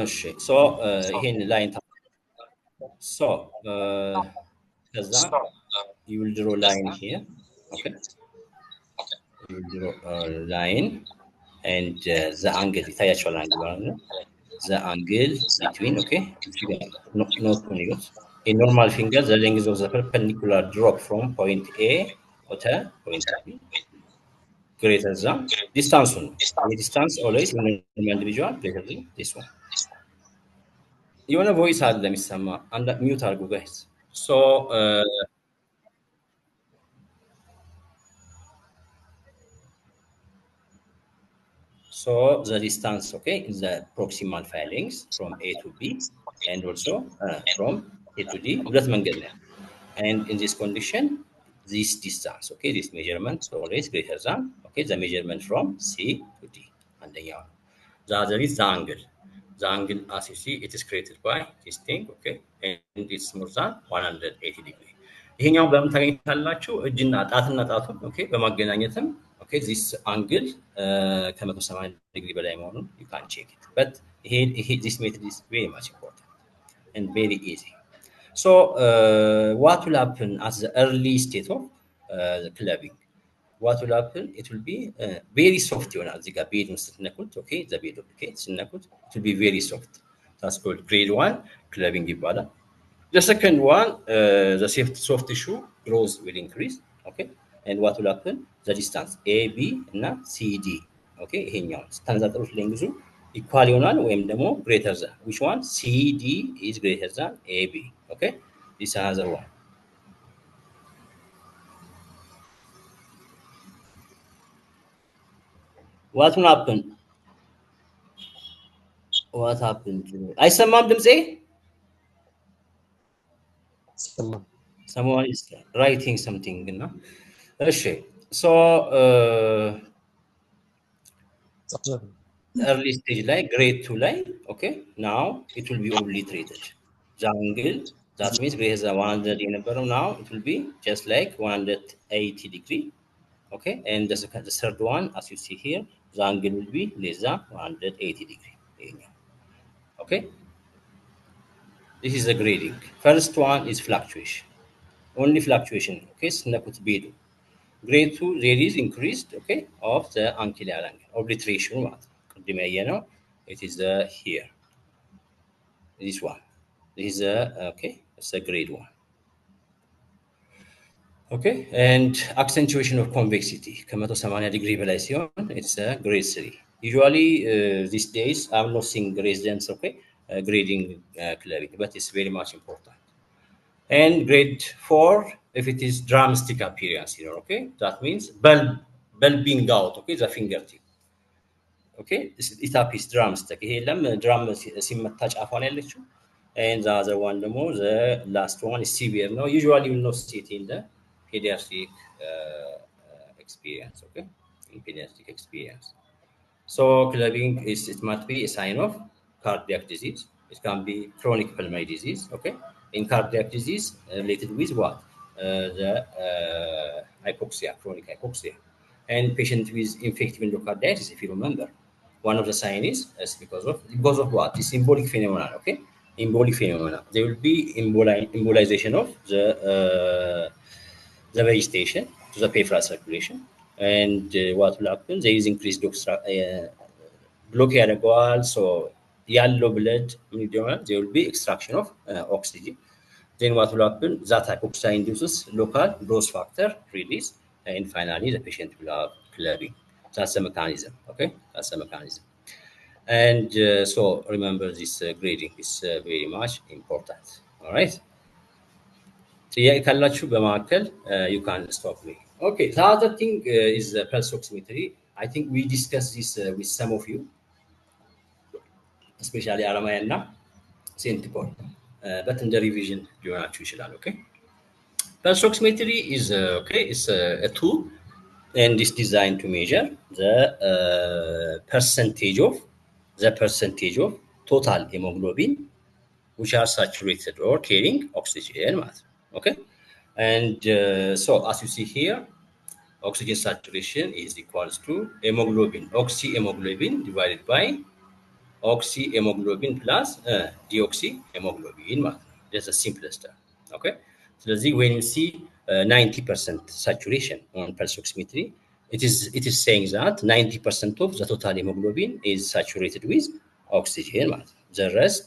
እሺ ሶ ይሄን ላይን ሶ ከዛ you will draw line here. Okay, you will draw a line and the angle ይታያቸዋል አንግል ማለት ነው the angle between okay not conius a normal finger the length of the perpendicular drop from point A to point B greater than distance one. The distance always in an individual greater than this one. የሆነ ቮይስ አለ የሚሰማ አንድ ሚውት አድርጉ ጋይስ ሶ so the distance okay is the proximal phalanx from A to B and also from A to D ሁለት መንገድ ነው and in this condition this distance okay this measurement is always greater than okay the measurement from C to D አንደኛው the other is the angle. The angle as you see it is created by this thing okay and it's more than 180 degree ይሄኛው በምን ታገኙታላችሁ እጅና ጣትና ጣቱን ኦኬ በማገናኘትም ኦኬ this angle ከ180 ዲግሪ በላይ መሆኑን you can check it but ይሄ this method is very much important and very easy so what will happen at the early state of the clubbing what will happen it will be very soft ይሆናል እዚህ ጋር ቤዱን ስትነኩት okay the bed okay ስትነኩት it will be very soft that's called grade 1 clubbing ይባላል the second one the soft tissue growth will increase okay and what will happen the distance AB እና CD okay ይሄኛው ስታንዛጥሩት ሌንግዙ ኢኳል ይሆናል ወይም ደግሞ greater than which one CD is greater than AB okay this is another one what will happen what happened አይሰማም ድምጼ someone is writing something እና እሺ so early stage ላይ grade 2 ላይ okay now it will be obliterated the angle that means greater than 100 የነበረው now it will be just like 180 degree okay and the third one as you see here the angle will be less than 180 degree okay this is the grading first one is fluctuation only fluctuation okay snakut bedu grade 2 there is increased okay of the ankylosing angle obliteration ማለት ቅድም ያየነው it is the here this one this is the okay it's a grade 1 okay and accentuation of convexity ከ180 ዲግሪ በላይ ሲሆን it's a grade 3 usually these days I'm not seeing residents okay grading clubbing but it's very much important and grade 4 if it is drumstick appearance here okay that means bulbing out okay the fingertip okay it appears drumstick ይሄ ለም drum ሲመታ ጫፏን ያለችው and the other one the last one is severe no usually you will not see it in the pediatric experience okay in pediatric experience so clubbing is it might be a sign of cardiac disease it can be chronic pulmonary disease okay in cardiac disease related with what the hypoxia chronic hypoxia and patient with infective endocarditis if you remember one of the signs is because of what the symbolic phenomena okay embolic phenomena there will be embolization of the vegetation to the peripheral circulation and what will happen there is increased block ያደርገዋል so yellow blood there will be extraction of oxygen then what will happen that hypoxia induces local growth factor release and finally the patient will have clubbing that's the mechanism okay that's the mechanism and so remember this grading is very much important all right ጥያቄ ካላችሁ በማከል you can stop me okay the other thing is the pulse oximetry I think we discussed this with some of you especially አለማያ እና ሴንት ፖል but in the revision ሊሆናችሁ ይችላል okay pulse oximetry is okay it's a tool and is designed to measure the percentage of total hemoglobin which are saturated or carrying oxygen okay and so as you see here oxygen saturation is equals to hemoglobin oxyhemoglobin divided by oxyhemoglobin plus deoxyhemoglobin ማለት ነው. That's the simplest term. Okay. ስለዚህ when you see 90% saturation on pulse oximetry, it is saying that 90% of the total hemoglobin is saturated with oxygen ማለት ነው. The rest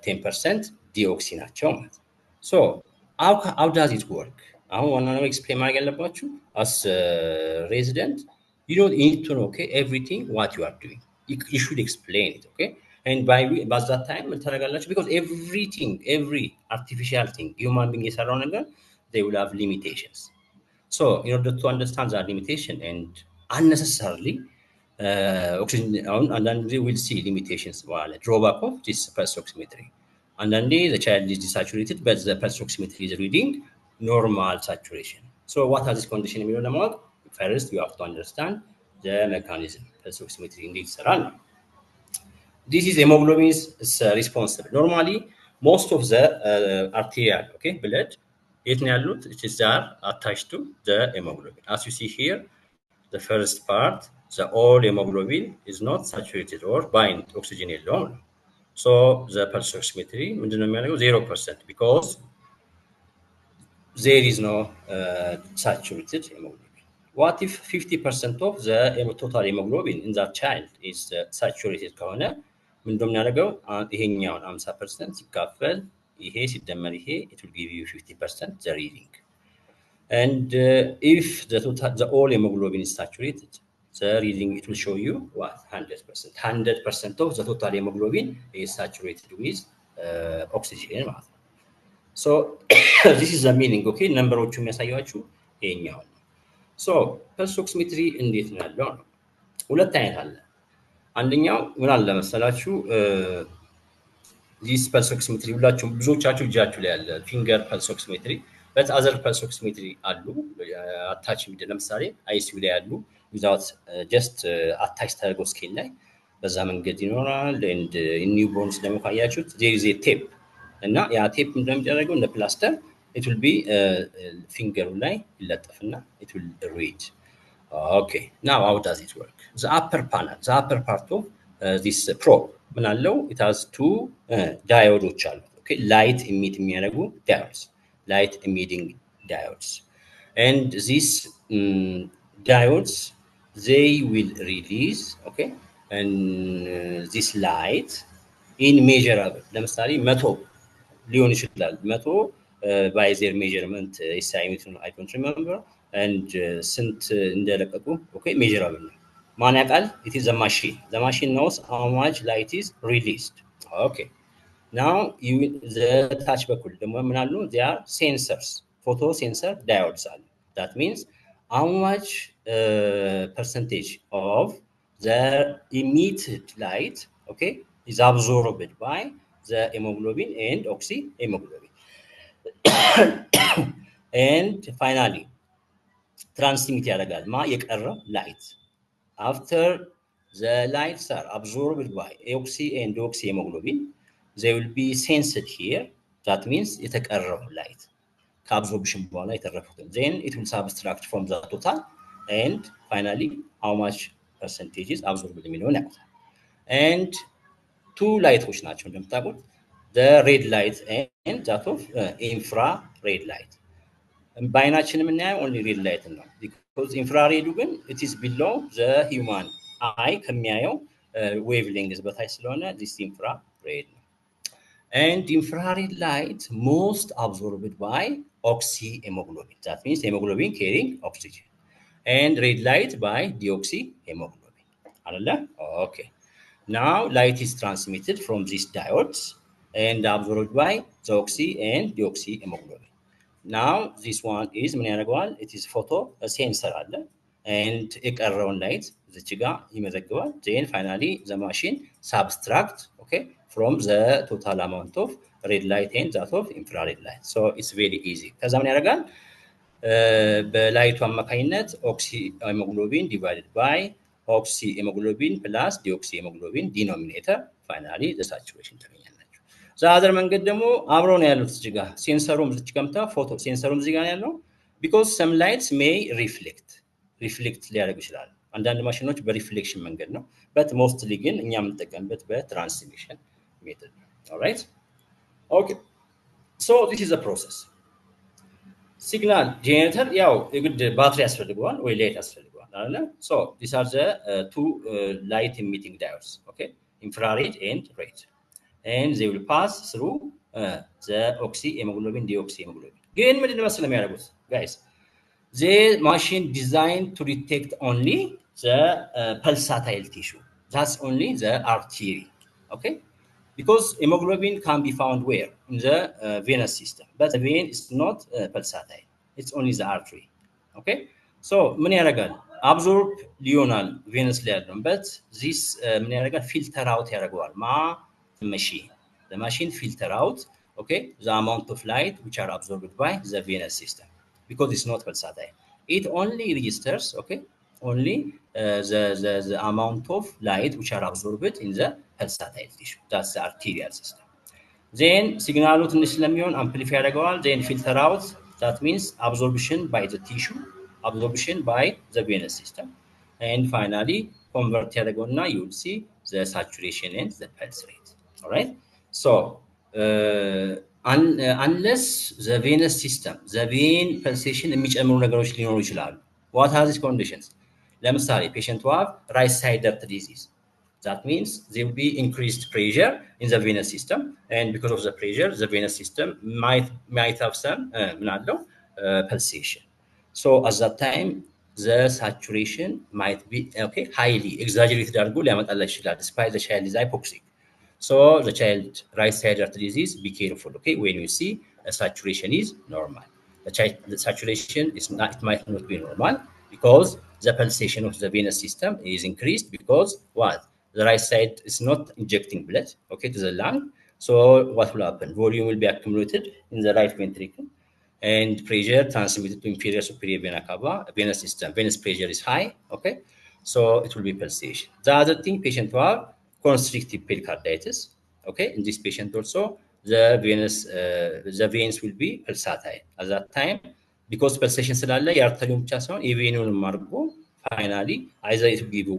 10% deoxy ናቸው ማለት ነው. So how does it work? አሁን ዋና ነገር ኤክስፕሌን ማድረግ ያለባችሁ as a resident, you need to know, okay, everything what you are doing. You should explain it, okay? And by that time, because every artificial thing, human being is around again, they will have limitations. So in order to understand that limitation and unnecessarily, oxygen, and then we will see limitations while drawback of this pulse oximetry. And then the child is desaturated, but the pulse oximetry is reading normal saturation. So what are this condition? First, you have to understand the mechanism. Pulse oximetry indeed run. This is hemoglobin is responsible. Normally, most of the arterial, okay, blood, it is there attached to the hemoglobin. As you see here, the first part, the all hemoglobin is not saturated or bind oxygen alone. So the pulse oximetry, 0%, because there is no saturated hemoglobin. What if 50% of the total hemoglobin in that child is saturated ከሆነ ምን እንደምናደርገው ይሄኛውን 50% ሲካፈል ይሄ ሲደመር ይሄ it will give you 50% the reading. And if the all hemoglobin is saturated, the reading it will show you what 100%. 100% of the total hemoglobin is saturated with oxygen ማለት ነው. So this is the meaning, okay? ነምበሮቹ የሚያሳያችሁ ይሄኛው ነው። So pulse oximetry እንዴት ነው ያለው? ሁለት አይነት አለ። አንደኛው ምን አለ መሰላችሁ? this pulse oximetry ሁላችሁም ብዙዎቻችሁ እጃችሁ ላይ ያለ finger pulse oximetry, but other pulse oximetry አሉ አታች የሚደረግ ለምሳሌ ICU ላይ ያሉ without just attach ተደርገው ስኬል ላይ በዛ መንገድ ይኖራል። and in newborns ደግሞ ካያችሁት there is a tape እና ያ ቴፕ እንደሚደረገው እንደ ፕላስተር it will be finger ላይ ይለጠፍና it will read. Okay, now how does it work? The upper part of this probe ምን አለው? it has two diodes አሉት. Okay, light emit የሚያደርጉ diodes, light emitting diodes. And these diodes, they will release, okay, and this light in measurable. ለምሳሌ 100 ሊሆን ይችላል 100 by their measurement assignment I don't remember, and ስንት እንደለቀቁ okay measurable ነው። ማን ያውቃል? it is the machine knows how much light is released. Okay, now the touch በኩል ደግሞ ምን አሉ? they are sensors, photo sensor diodes አሉ. that means how much percentage of the emitted light, okay, is absorbed by the hemoglobin and oxyhemoglobin. And finally transmit ያደርጋል የቀረው light. After the lights are absorbed by oxy and oxyhemoglobin, they will be sensed here. that means የተቀረው light ከabsorption በኋላ የተረፉትን then it will subtract from the total, and finally how much percentage is absorbed የሚለውን ያውቃል። and two lights ናቸው እንደምታውቁት, the red light and that of infrared light. በአይናችን የምናየው only red light ነው, because infrared ግን it is below the human eye ከሚያየው wavelength በታች ስለሆነ this infrared ነው. And infrared light most absorbed by oxyhemoglobin, that means hemoglobin carrying oxygen, and red light by deoxyhemoglobin አይደለ? Okay, now light is transmitted from these diodes and absorbed by the oxy and deoxyhemoglobin. Now this one is ምን ያደርገዋል? it is photo sensor አለ, and የቀረውን light እዚች ጋር ይመዘግባል. then finally the machine subtract, okay, from the total amount of red light and that of infrared light. So it's very easy. ከዛ ምን ያደርጋል? በላይቱ አማካኝነት oxyhemoglobin divided by oxyhemoglobin plus deoxyhemoglobin denominator, finally the saturation ታገኛላችሁ። ዛዘር መንገድ ደግሞ አብረው ነው ያሉት እዚህ ጋር ሴንሰሩም እዚህ ጋር ፎቶ ሴንሰሩም እዚህ ጋር ያለው because some lights may reflect ሊያደርግ ይችላል አንዳንድ ማሽኖች በሪፍሌክሽን መንገድ ነው but mostly ግን እኛ የምንጠቀምበት በትራንስሚሽን ሜተድ ነው alright okay so this is a process signal generator ያው የግድ ባትሪ ያስፈልገዋል ወይ ላይት ያስፈልገዋል አይደል so these are the two light emitting diodes okay infrared and red and they will pass through the oxyhemoglobin deoxyhemoglobin ግን ምንድነው መሰለህ የሚያደርጉት guys the machine designed to detect only the pulsatile tissue that's only the artery okay because hemoglobin can be found where in the venous system but the vein is not pulsatile it's only the artery okay so ምን ያደርጋል absorb ሊሆናል venous ላይ ያለው but this ምን ያደርጋል filter out ያደርገዋል machine the machine filter out okay the amount of light which are absorbed by the venous system because it's not pulsatile it only registers okay only the amount of light which are absorbed in the pulsatile tissue that's the arterial system then signalu ትንሽ ስለሚሆን amplify ያደርገዋል then filter out that means absorption by the tissue absorption by the venous system and finally convert ያደርገውና you will see the saturation and the pulse rate all right so unless the venous system the vein pulsation የሚጨምሩ ነገሮች ሊኖሩ ይችላሉ what are these conditions ለምሳሌ patient who have right sided disease that means there will be increased pressure in the venous system and because of the pressure the venous system might have some pulsation so at that time the saturation might be okay highly exaggerated አድርጎ ሊያመጣላ ይችላል despite the child is hypoxic so the child right sided disease be careful okay when you see a saturation is normal the saturation is not it might not be normal because the pulsation of the venous system is increased because what the right side is not injecting blood okay to the lung so what will happen volume will be accumulated in the right ventricle and pressure transmitted to inferior superior vena cava venous system venous pressure is high okay so it will be pulsation the other thing patient will have constrictive pericarditis okay in this patient also the veins will be pulsatile at that time because pulsation ስላለ የአርተሪውን ብቻ ሳይሆን የቬኑንም አድርጎ finally either it will give you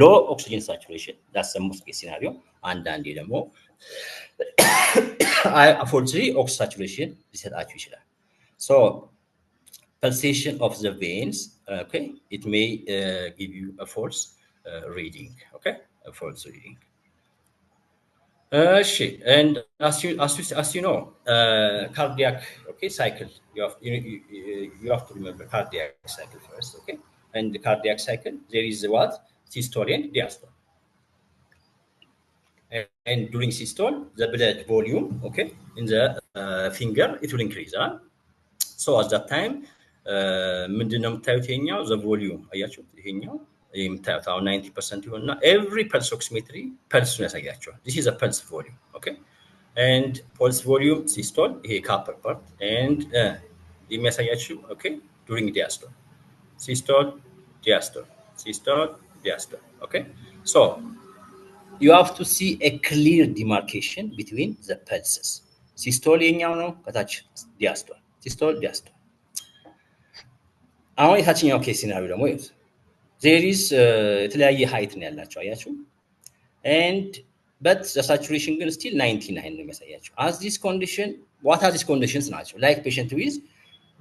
low oxygen saturation that's the most case scenario አንዳንዴ ደግሞ unfortunately oxygen saturation ሊሰጣችሁ ይችላል so pulsation of the veins okay it may give you a false reading okay a false reading and as you know cardiac okay cycle you have to remember cardiac cycle first okay and the cardiac cycle there is what systole and diastole and during systole the blood volume okay in the finger it will increase so at that time ምንድነው የምታዩት ይሄኛው the volume አያችሁ ይሄኛው የምታዩት አሁን 90% ይሆንና every pulse oximetry pulse ያሳያቸዋል this is a pulse volume okay and pulse volume systole ይሄ upper part and የሚያሳያችሁ okay during diastole systole diastole okay so you have to see a clear demarcation between the pulses systole የኛው ነው ከታች diastole systole diastole አሁን የታችኛው ኬስ ሲናሪዮ ደግሞ there is የተለያየ height ነው ያላቸው አያችሁ and but the saturation ግን still 99 ነው የሚያሳያቸው as this condition what are these conditions ናቸው like patient with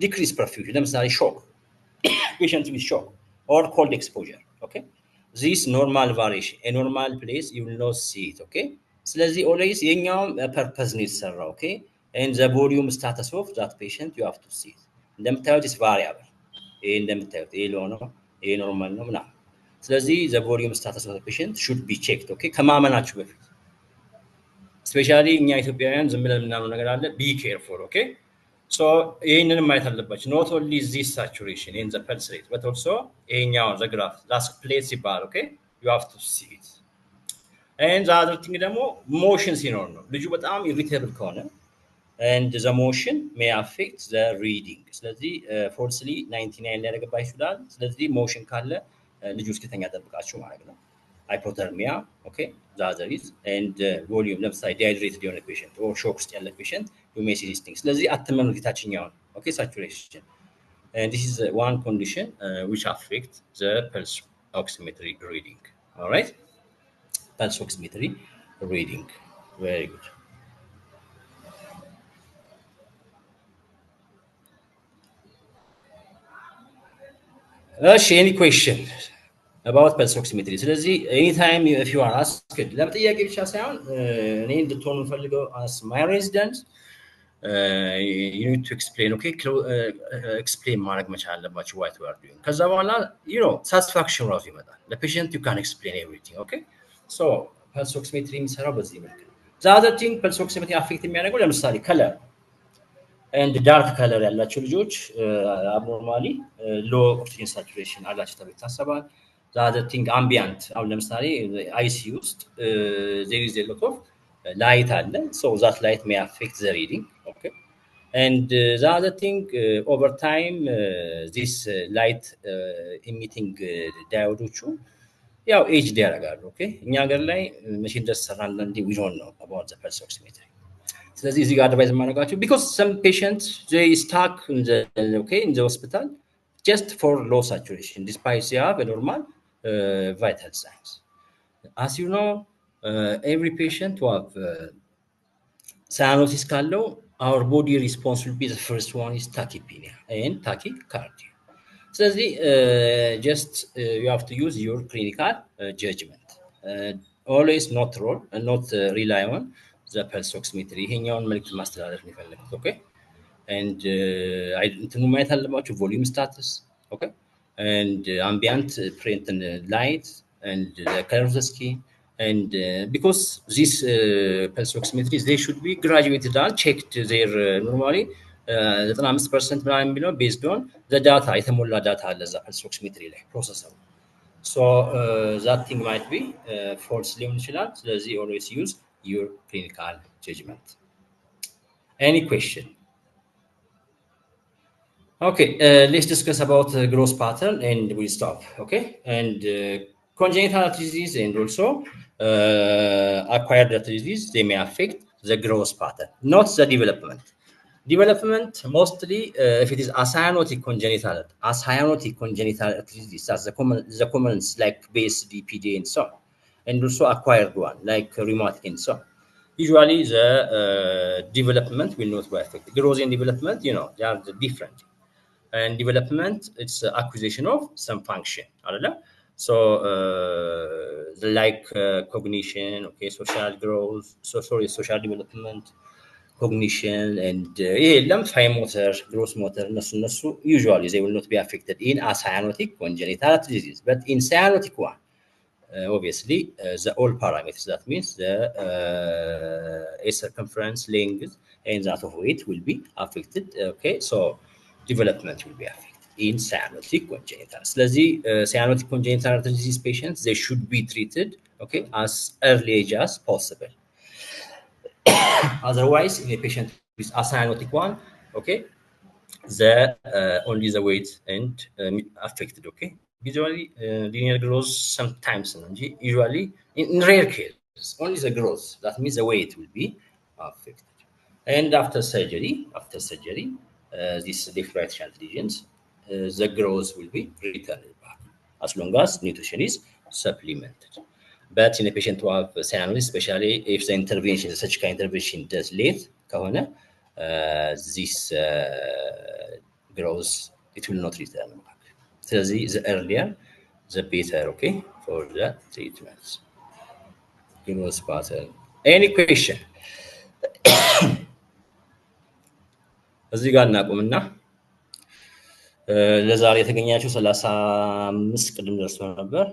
decreased perfusion ለምሳሌ shock patient with shock or cold exposure okay this normal variation a normal place you will not see it okay ስለዚህ always የኛው purpose ነው የተሰራው okay and the volume status of that patient you have to see it እንደምታዩት is variable ይሄ እንደምታዩት ይሄ ነው ይሄ ኖርማል ነው ምናምን ስለዚህ the volume status of the patient should be checked okay ከማመናችሁ በፊት especially እኛ ኢትዮጵያውያን ዝም ብለን ምናምን ነገር አለ be careful okay so ይሄንን ማየት አለባችሁ not only this saturation in the pulse rate but also ይሄኛው the graph that's place ይባላል okay you have to see it and the other thing ደግሞ motion ሲኖር ነው ልጁ በጣም irritable ከሆነ and the motion may affect the reading ስለዚህ falsely 99 ላይ ያደርግባ ይችላል ስለዚህ motion ካለ ልጁ እስከተኛ ተጠብቃችሁ ማለት ነው hypothermia okay the other is and volume ለምሳሌ dehydrated የሆነ patient or shock ውስጥ ያለ patient you may see these things ስለዚህ አትመኑት የታችኛው okay saturation and this is one condition which affect the pulse oximetry reading. All right, pulse oximetry reading. Very good. Any question about pulse oximetry? ስለዚህ anytime if you are asked ለጥያቄ ብቻ ሳይሆን እኔ እንድትሆኑ የምፈልገው as my resident you need to explain, okay? Explain ማድረግ መቻል አለባችሁ what we are doing። ከዛ በኋላ you know satisfaction ራሱ ይመጣል። The patient you can explain everything, okay? So pulse oximetry የሚሰራው በዚህ መልክ ነው። The other thing pulse oximetry affect የሚያደርገው ለምሳሌ color and dark color ያላቸው ልጆች abnormally low oxygen saturation አላቸው ተብሎ ይታሰባል። The other thing ambient አሁን ለምሳሌ IC ውስጥ there is a lot of light አለ, so that light may affect the reading, okay? And the other thing over time this light emitting diodoቹ ያው ኤጅድ ያደርጋሉ። ኦኬ እኛ ሀገር ላይ መቼ እንደተሰራን እንዴ we don't know about the pulse oximetry። ስለዚህ እዚህ ጋር አድቫይዝ ማድረጋችሁ because some patients they stuck in the hospital just for low saturation despite they have a normal vital signs. As you know, every patient who have cyanosis ካለው our body response will be the first one is tachypnea and tachycardia. ስለዚህ just you have to use your clinical judgment. Always not rely on the pulse oximetry. ይሄኛውን መልዕክት ማስተላለፍ ነው የፈለኩት። ኦኬ and እንትኑ ማየት አለባችሁ volume status, okay? And ambient print and light and the color of the skin, and because these pulse oximetries they should be graduated and checked their normally 95% ምናምን የሚለው based on the data የተሞላ ዳታ አለ እዛ pulse oximetry ላይ ፕሮሰሰሩ። so that thing might be false ሊሆን ይችላል። ስለዚህ always use your clinical judgment. Any question? Okay, let's discuss about growth pattern and we'll stop, okay? And congenital heart disease and also acquired heart disease, they may affect the growth pattern, not the development. Development mostly if it is acyanotic congenital heart disease, that's the common like base DPD and so on, and also acquired one like rheumatic and so on. Usually the development will not be affected. Growth and development, you know, they are different. And development, it's acquisition of some function, so like cognition, okay, social growth, social development, cognition, and fine motor, gross motor, usually they will not be affected in a cyanotic congenital heart disease. But in cyanotic one, obviously the all parameters, that means the circumference, length, and that of weight will be affected, okay? So development will be affected in cyanotic congenital. ስለዚህ cyanotic congenital heart disease patients, they should be treated, okay, as early age as possible. Otherwise, in a patient with a cyanotic one, okay, the only the weight and affected, okay? Usually linear growth sometimes, usually in rare cases, only the growth, that means the weight will be affected. And after surgery, these left right shunt lesions, the growth will be returned back as long as nutrition is supplemented. But in a patient who have cyanosis, especially if the intervention, the surgical intervention does late, this growth, it will not return back. So the earlier, the better, okay, for the treatments. Growth pattern. Any question? እዚህ ጋር እናቁምና ለዛሬ የተገኛችሁ 35 ቅድም ደርሶ ነበር።